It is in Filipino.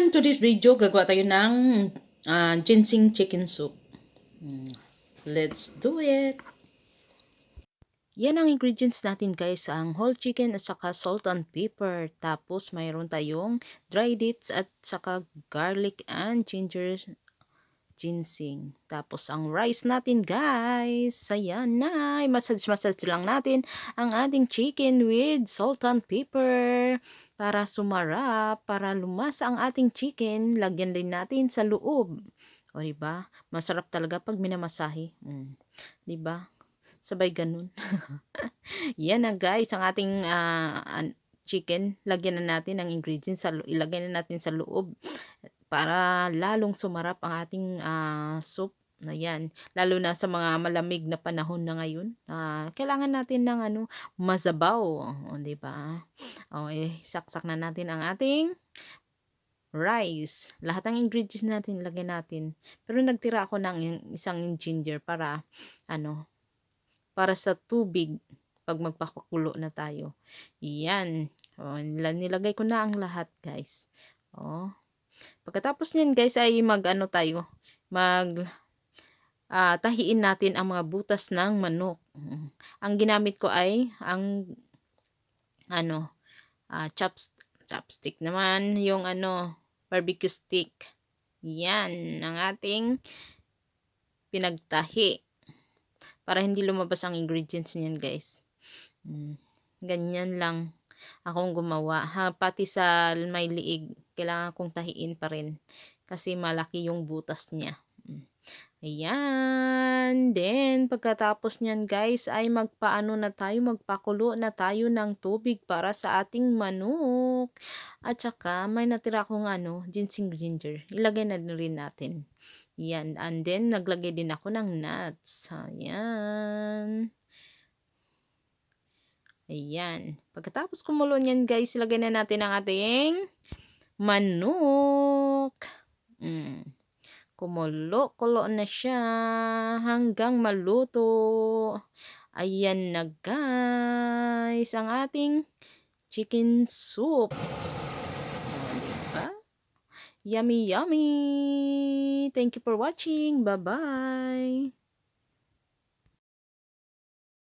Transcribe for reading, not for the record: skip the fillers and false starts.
everyone! To this video, gagawa tayo ng ginseng chicken soup. Let's do it! Yan ang ingredients natin guys, ang whole chicken at saka salt and pepper. Tapos mayroon tayong dry dates at saka garlic and ginseng. Tapos ang rice natin guys, ayan na, massage lang natin ang ating chicken with salt and pepper para sumarap, para lumasa ang ating chicken. Lagyan din natin sa loob. O diba? Masarap talaga pag minamasahe. Diba? Sabay ganun. Yan na guys, ang ating chicken. Lagyan na natin ang ingredients, ilagay na natin sa loob para lalong sumarap ang ating soup. Ayan, lalo na sa mga malamig na panahon na ngayon. Kailangan natin ng masabaw, o di ba? Saksak na natin ang ating rice. Lahat ng ingredients natin ilagay natin. Pero nagtira ako ng isang ginger para para sa tubig pag magpakukulo na tayo. Yan. Nilagay ko na ang lahat, guys. Pagkatapos niyan guys ay tahiin natin ang mga butas ng manok. Ang ginamit ko ay ang chopstick naman, yung barbecue stick. Yan ang ating pinagtahi para hindi lumabas ang ingredients niyan guys. Ganyan lang akong gumawa. Pati sa may liig, kailangan kong tahiin pa rin kasi malaki yung butas niya. Ayan. Then, pagkatapos niyan guys, ay magpakulo na tayo ng tubig para sa ating manok. At saka, may natira akong ginseng ginger. Ilagay na rin natin. Yan. And then, naglagay din ako ng nuts. Ayan. Ayan. Pagkatapos kumulo niyan guys, ilagay na natin ang ating manok. Kumulo na siya hanggang maluto. Ayan na guys, ang ating chicken soup. Diba? Yummy, yummy! Thank you for watching. Bye-bye!